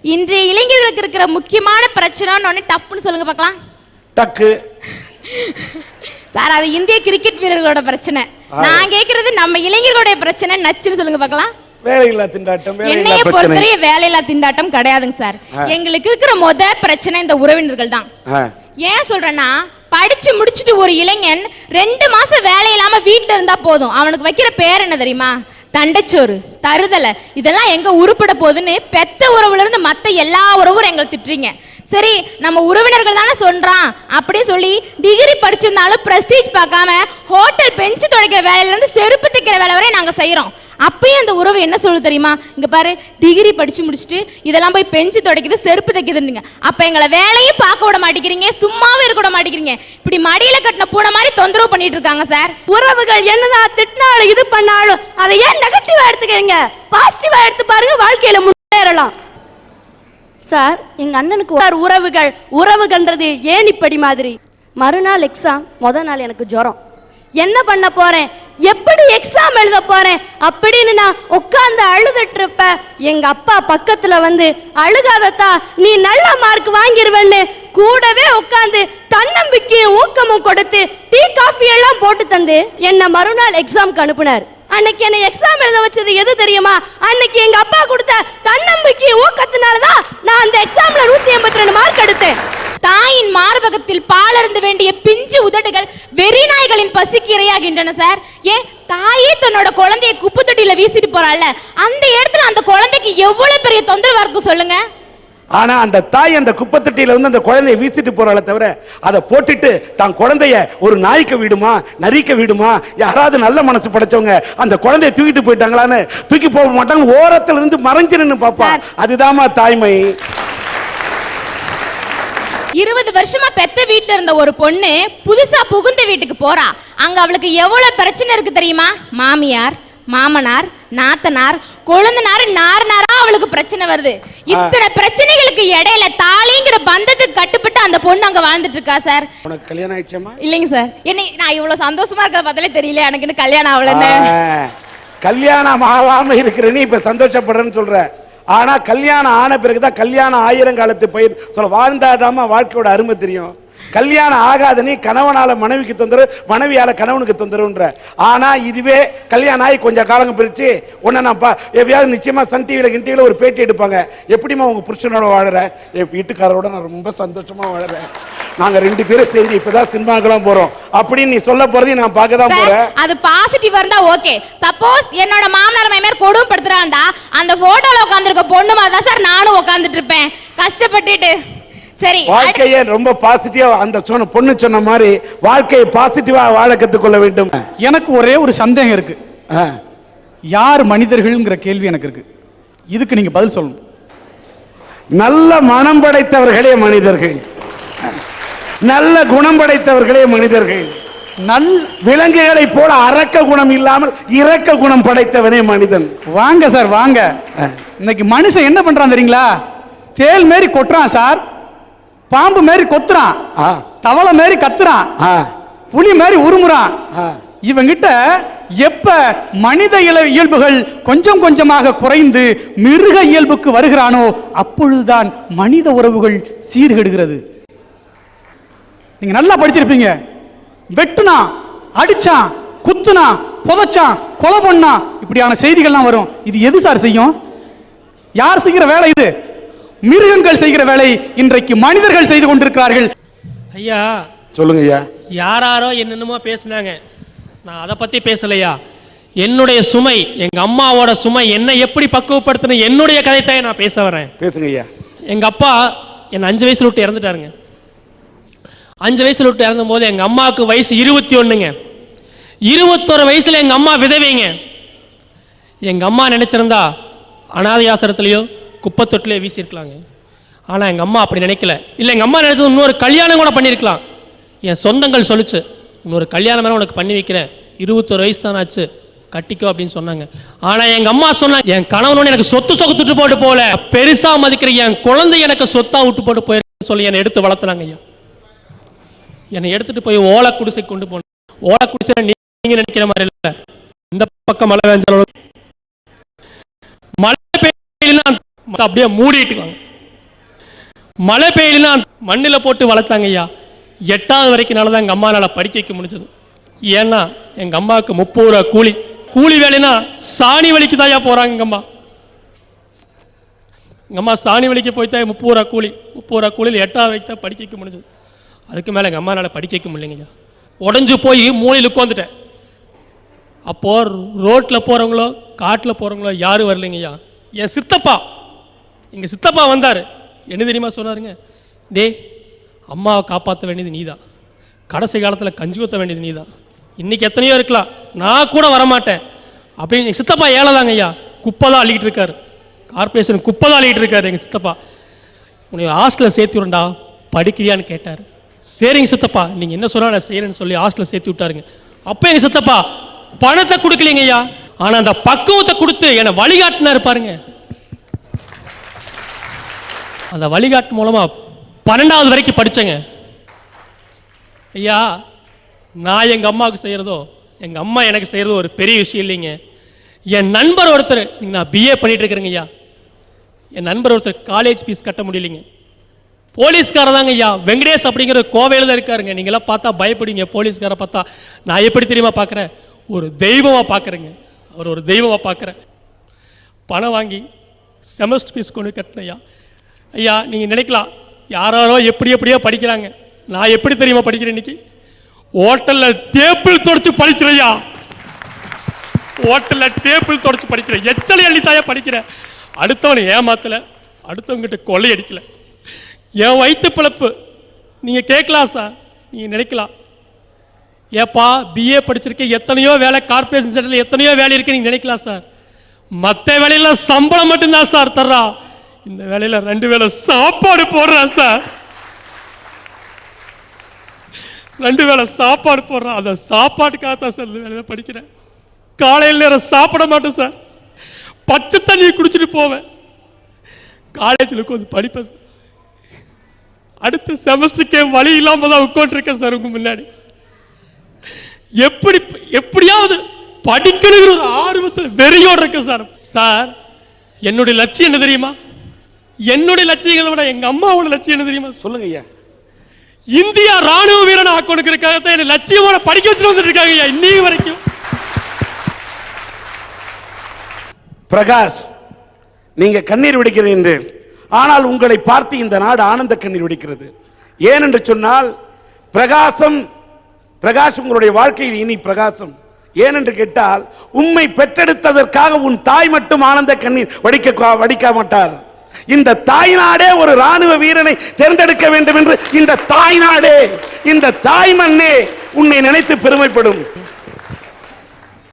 இன்றைய இளைஞர்களுக்கு இருக்கிற முக்கியமான பிரச்சனை டப்புன்னு சொல்லுங்க பார்க்கலாம். டக்கு சார், அது இந்திய கிரிக்கெட் வீரர்களோட பிரச்சனை. நான் கேட்கறது நம்ம இளைஞர்களுடைய பிரச்சனை நச்சுன்னு சொல்லுங்க பார்க்கலாம். வேலையில்லா திண்டாட்டம். என்னைய பொறுத்தவரை வேலையில்லா திண்டாட்டம் கிடையாதுங்க சார். எங்களுக்கு இருக்கிற பிரச்சனை இந்த உறவினர்கள் தான். ஏன் சொல்றேன்னா, படிச்சு முடிச்சுட்டு ஒரு இளைஞன் 2 மாசம் வேலை இல்லாம வீட்டுல இருந்தா போதும், அவனுக்கு வைக்கிற பேர் என்ன தெரியுமா? தண்டச்சோறு, தருதலை. இதெல்லாம் எங்க உருப்பட போகுதுன்னு பெத்த உறவுல இருந்து மத்த எல்லா உறவும் எங்களை திட்டுறீங்க. சரி, நம்ம உறவினர்கள் தானே சொல்றான் அப்படி சொல்லி டிகிரி படிச்சிருந்தாலும் பிரஸ்டீஜ் பார்க்காம ஹோட்டல் பெஞ்சு துடைக்கிற வேலையில இருந்து செருப்பு தைக்கிற வேலை வரை நாங்க செய்யறோம். அப்பயும் அந்த உறவு என்ன சொல்லுது தெரியுமா? இங்க பாரு, டிகிரி படிச்சு முடிச்சுட்டு இதெல்லாம் போய் பெஞ்சு துடைக்குது, செருப்பு தைக்குதுன்னு. அப்ப எங்களை வேலையும் பார்க்க விட மாட்டேங்கிறீங்க, சும்மாவே இருக்க விட மாட்டேங்கிறீங்க. இப்படி மடியில கட்டின பூனை மாதிரி தொந்தரவு பண்ணிட்டு இருக்காங்க சார். உறவுகள் என்னதான் திட்டினாலும் இது பண்ணாலும் அதை ஏன் நெகட்டிவா எடுத்துக்கிறீங்க? பாசிட்டிவா எடுத்து பாருங்க, வாழ்க்கையில முன்னேறலாம். சார், எங்க அண்ணனுக்கு உறவுகள்ன்றது ஏன் இப்படி மாதிரி? மறுநாள் எக்ஸாம், முத நாள் எனக்கு ஜுரம். என்ன பண்ண போறேன், எப்படி எக்ஸாம் எழுத போறேன் அப்படின்னு நான் உட்கார்ந்து அழுதுட்டு இருப்ப. எங்க அப்பா பக்கத்துல வந்து, அழுகாதத்தா, நீ நல்ல மார்க் வாங்கிருவேன்னு கூடவே உட்கார்ந்து தன்னம்பிக்கையும் ஊக்கமும் கொடுத்து டீ காஃபி எல்லாம் போட்டு தந்து என்ன மறுநாள் எக்ஸாம்க்கு அனுப்புனார். அன்னைக்கு என்ன எக்ஸாம் எழுத வச்சது எது தெரியுமா? அன்னைக்கு எங்க அப்பா கொடுத்த தன்னம்பிக்கை ஊக்கத்தினாலதான் நான் அந்த எக்ஸாம்ல 182 மார்க் எடுத்தேன். தாயின் மார்பகத்தில் பாலருந்து வேண்டிய பிஞ்சு உதடுகள் வெறி நாய்களின் பசிக்கு இரையாகின்றன சார். ஏன் தாயே தன்னோட குழந்தைய குப்பை தொட்டியில வீசிட்டு போறாள், அந்த இடத்துல அந்த குழந்தைக்கு எவ்வளவு பெரிய தொந்தரவா இருக்கும் சொல்லுங்க. ஆனா அந்த தாய் அந்த குப்பத்தட்டியில வந்து அந்த குழந்தைய வீசிட்டு போறாளே தவிர, அதை போட்டுட்டு தான் குழந்தைய ஒரு நாய்க்க விடுமா, நரிக்க விடுமா? யாராவது நல்ல மனசு படைச்சவங்க அந்த குழந்தைய தூக்கிட்டு போயிட்டாங்களான்னு தூக்கி போக மாட்டாங்க, ஓரத்துல இருந்து மறைஞ்சு நின்னு பாப்பா. அதுதாமா தாய்மை. 20 வருஷமா பெத்த வீட்டுல இருந்த ஒரு பொண்ணு புதுசா புகுந்த வீட்டுக்கு போறா. அங்க அவளுக்கு எவ்வளவு பிரச்சனை இருக்கு தெரியுமா? மாமியார், மாமனார், நாத்தனார், கொழுந்தனார், நாரனாரா அவளுக்கு பிரச்சனை வருது. இத்தனை பிரச்சனைகளுக்கு இடையில தாலிங்கிற பந்தத்துக்கு கட்டுப்பட்டு அந்த பொண்ணு அங்க வாழ்ந்துட்டு இருக்கா சார். உனக்கு கல்யாணம் ஆயிடுச்சா? இல்லைங்க சார். என்ன நான் இவ்வளவு சந்தோஷமா இருக்கிறத பார்த்தாலே தெரியல எனக்கு இன்னும் கல்யாணம் ஆகலன்னு. கல்யாணம் ஆகாம இருக்கிற நீ இப்ப சந்தோஷப்படுறேன்னு சொல்ற. ஆனா கல்யாணம் ஆன பிறகுதான் கல்யாணம் ஆயிரங்காலத்து பயிர் சொல்ல, வாழ்ந்தாதாம வாழ்க்கையோட அருமை தெரியும். கல்யாணம் ஆகாத நீ கணவனால மனைவிக்கு தொந்தரவு, மனைவியால கணவனுக்கு தொந்தரவுன்ற. ஆனா இதுவே கல்யாணம் ஆகி கொஞ்சம் காலங்க பிரிச்சு உன்ன நான் எப்பயாவது நிச்சயமா சன் டிவில ஒரு பேட்டி எடுப்பாங்க. எப்படிமா உங்க புருஷனோட வாழற? என் வீட்டுக்காரோட நான் ரொம்ப சந்தோஷமா வாழறேன், நாங்க 2 பேரும் சரி இப்பதான் சினிமாக்கெல்லாம் போறோம் அப்படின்னு நீ சொல்ல போறதையும் நான் பார்க்க தான் போறேன். அது பாசிட்டிவா இருந்தா ஓகே. சப்போஸ் என்னோட மாமனார் மாமியார் கொடுமைப்படுத்துறாண்டா அந்த போட்டோல உட்கார்ந்திருக்க பொண்ணு மாதிரி தான் சார் நானும் உட்கார்ந்துட்டு இருப்பேன் கஷ்டப்பட்டுட்டு. சரி, வாழ்க்கையை ரொம்ப பாசிட்டிவா அந்த பொண்ணு சொன்ன மாதிரி வாழ்க்கையை பாசிட்டிவா வாழ கத்துக்கொள்ள வேண்டும். எனக்கு ஒரே ஒரு சந்தேகம் இருக்கு. யார் மனிதர்கள்ங்கிற கேள்வி எனக்கு இருக்கு. இதுக்கு நீங்க பதில் சொல்லணும். நல்ல மனம் படைத்தவர்களே மனிதர்கள், நல்ல குணம் படைத்தவர்களே மனிதர்கள். விலங்குகளை போல அரக்க குணம் இல்லாமல் இரக்க குணம் படைத்தவனே மனிதன். வாங்க சார் வாங்க. இன்னைக்கு மனுஷன் என்ன பண்றான் தெரியுங்களா? தேல் மாரி கொட்டுறான் சார், பாம்பு மாரி கொத்துறான், தவளை மாரி கத்துறான், புலி மாரி உருமுறான். இவங்கிட்ட எப்ப மனித இயல்புகள் கொஞ்சம் கொஞ்சமாக குறைந்து மிருக இயல்புக்கு வருகிறானோ அப்பொழுதுதான் மனித உறவுகள் சீர்கெடுகிறது. நீங்க நல்லா படிச்சிருப்பீங்க. வெட்டுனா, அடிச்சான், குத்துனா, புதைச்சான், கொலை பண்ணா, இப்படியான செய்திகள்லாம் வரும். இது எது சார் செய்யும்? யார் செய்கிற வேலை இது? மிருகங்கள் செய்கிற வேலை இன்றைக்கு மனிதர்கள் செய்து கொண்டிருக்கிறார்கள். ஐயா சொல்லுங்க ஐயா. யாராரோ என்னென்னமோ பேசுனாங்க, நான் அதை பத்தி பேசலையா. என்னுடைய சுமை, எங்க அம்மாவோட சுமை, என்னை எப்படி பக்குவப்படுத்தின என்னுடைய கதைத்தான் நான் பேச வரேன். பேசுங்க ஐயா. எங்க அப்பா என்னை 5 வயசுல விட்டு இறந்துட்டாருங்க. 5 வயசுல விட்டு இறந்த போது எங்க அம்மாவுக்கு வயசு 21ங்க. 21 வயசுல எங்க அம்மா விதவைங்க. எங்க அம்மா நினைச்சிருந்தா அனாதை ஆசிரமத்திலேயோ குப்பை தொட்டிலே வீசியிருக்கலாங்க. ஆனால் எங்கள் அம்மா அப்படி நினைக்கல. இல்லை, எங்கள் அம்மா நினைச்சது இன்னொரு கல்யாணம் கூட பண்ணியிருக்கலாம். என் சொந்தங்கள் சொல்லிச்சு, இன்னொரு கல்யாணம் வேணா உனக்கு பண்ணி வைக்கிறேன், 21 வயசு தான் ஆச்சு, கட்டிக்கோ அப்படின்னு சொன்னாங்க. ஆனால் எங்கள் அம்மா சொன்னாங்க, என் கணவனோட எனக்கு சொத்து சொத்துட்டு போட்டு போல, பெருசாக மதிக்கிற என் குழந்தை எனக்கு சொத்தாக விட்டு போட்டு போயிருன்னு சொல்லி என்னை எடுத்து வளர்த்துனாங்க. ஐயா, என்னை எடுத்துட்டு போய் ஓலை குடிசை கொண்டு போனேன். ஓலை குடிசை நீங்க நினைக்கிற மாதிரி இல்லை. இந்த பக்கம் மழை பெஞ்சாலும் மழை பெய்யலாம் அப்படியே மூடிட்டு மழை பெய்யலன்னா மண்ணில் போட்டு வளர்த்தாங்க ஐயா. 8வது வரைக்கும்னால தான் எங்கள் அம்மானால் படிக்க வைக்க முடிஞ்சது. ஏன்னா எங்கள் அம்மாவுக்கு 30 ரூபா கூலி. கூலி வேலைன்னா சாணி வலிக்கு தாயா போகிறாங்க எங்கள் அம்மா. எங்கள் அம்மா சாணி வலிக்கு போய் தான் 30 ரூபா கூலி. 30 ரூபா கூலியில் 8வது வரைக்கும் தான் படிக்க வைக்க முடிஞ்சது. அதுக்கு மேலே எங்கள் அம்மானால் படிக்க வைக்க முடியலைங்க. உடஞ்சி போய் மூலையில் உட்காந்துட்டேன். அப்போது ரோட்டில் போகிறவங்களோ காட்டில் போகிறவங்களோ யாரும் வரலைங்கய்யா. என் சித்தப்பா, எங்கள் சித்தப்பா வந்தார். என்ன தெரியுமா சொன்னாருங்க? டேய், அம்மாவை காப்பாற்ற வேண்டியது நீ தான், கடைசி காலத்தில் கஞ்சி ஊற்ற வேண்டியது நீ தான். இன்றைக்கி எத்தனையோ இருக்கலாம், நான் கூட வரமாட்டேன் அப்படின்னு. எங்கள் சித்தப்பா ஏழைதாங்க ஐயா, குப்பை தான் அள்ளிக்கிட்டு இருக்காரு. கார்பரேஷன் குப்பை தான் அள்ளிக்கிட்டு இருக்காரு எங்கள் சித்தப்பா. உன்னை ஹாஸ்டலில் சேர்த்து விடுண்டா, படிக்கிறியான்னு கேட்டார். சரிங்க சித்தப்பா, நீங்கள் என்ன சொன்னால் நான் செய்கிறேன்னு சொல்லி ஹாஸ்டலில் சேர்த்து விட்டாருங்க. அப்போ எங்கள் சித்தப்பா பணத்தை கொடுக்கலைங்க ஐயா, ஆனால் அந்த பக்குவத்தை கொடுத்து என்னை வழிகாட்டினா இருப்பாருங்க. அந்த வழிகாட்டு மூலமாக 12வது வரைக்கும் படித்தேங்க ஐயா. நான் எங்கள் அம்மாவுக்கு செய்கிறதோ எங்கள் அம்மா எனக்கு செய்கிறதோ ஒரு பெரிய விஷயம் இல்லைங்க. என் நண்பர் ஒருத்தர், நான் பிஏ பண்ணிட்டு இருக்கிறேங்க ஐயா, என் நண்பர் ஒருத்தர் காலேஜ் ஃபீஸ் கட்ட முடியலைங்க. போலீஸ்கார தாங்க ஐயா, வெங்கடேஷ் அப்படிங்கிற கோவையில் தான் இருக்காருங்க. நீங்களாம் பார்த்தா பயப்படுவீங்க, போலீஸ்காரை பார்த்தா. நான் எப்படி தெரியுமா பார்க்குறேன்? ஒரு தெய்வமாக பார்க்குறேங்க. அவர் ஒரு தெய்வமாக பார்க்குறேன். பணம் வாங்கி செமஸ்டர் ஃபீஸ் கொண்டு கட்டின ஐயா. ஐயா நீங்கள் நினைக்கலாம், யாரோ எப்படியோ படிக்கிறாங்க. நான் எப்படி தெரியுமா படிக்கிறேன்? இன்னைக்கு ஹோட்டலில் டேபிள் தொடச்சு படிக்கிறேன் ஐயா. ஹோட்டலில் டேபிள் தொடச்சு படிக்கிறேன். எச்சலை அள்ளித்தாயா படிக்கிறேன். அடுத்தவனை ஏமாத்தலை, அடுத்தவங்கிட்ட கொள்ளை அடிக்கலை. என் வயிற்று பிழப்பு. நீங்கள் கேட்கலாம் சார், நீங்கள் நினைக்கலாம், ஏப்பா பிஏ படிச்சிருக்கேன், எத்தனையோ வேலை கார்பரேஷன் சென்டரில் எத்தனையோ வேலை இருக்கு நீங்கள் நினைக்கலாம் சார். மற்ற வேலையில் சம்பளம் மட்டும்தான் சார் தர்றா, இந்த வேலையில் 2 வேளை சாப்பாடு போடுறான் சார். 2 வேளை சாப்பாடு போடுறான். அந்த சாப்பாட்டுக்காக தான் சார் இந்த வேலையில் படிக்கிறேன். காலையில் நேரம் சாப்பிட மாட்டேன் சார், பச்சை தண்ணியை குடிச்சிட்டு போவேன். காலேஜில் கொஞ்சம் படிப்பேன் சார். அடுத்த செமஸ்டருக்கே வழி இல்லாமல் தான் உட்காந்துருக்கேன் சார் உங்க முன்னாடி. எப்படியாவது படிக்கணுங்கிற ஒரு ஆர்வத்தில் வெறியோடு இருக்கேன் சார். சார் என்னுடைய லட்சியம் என்ன தெரியுமா? என்னுடைய லட்சியங்களை விட எங்க அம்மாவோட லட்சியம் என்ன தெரியுமா? சொல்லுங்க ஐயா. இந்தியா ராணுவ வீரன் ஆக்கணுங்கிறதுக்காகத்தான் என்ன லட்சியமான படிக்க வச்சுட்டு வந்துட்டு இருக்காங்க ஐயா இன்னைக்கு வரைக்கும். பிரகாஷ், நீங்க கண்ணீர் விடுகிறீர்கள், ஆனால் உங்களை பார்த்து இந்த நாடு ஆனந்த கண்ணீர் விடுகிறது. ஏனென்று சொன்னால் பிரகாஷ் உங்களுடைய வாழ்க்கையில் இனி பிரகாசம். ஏனென்று கேட்டால், உம்மை பெற்றெடுத்ததற்காக உன் தாய் மட்டும் ஆனந்த கண்ணீர் வடிக்க மாட்டார். இந்த தாய் நாடே ஒரு ராணுவ வீரனை தேர்ந்தெடுக்க வேண்டும் என்று இந்த தாய் நாடே, இந்த தாய் மண்ணே உன்னை நினைத்து பெருமைப்படும்.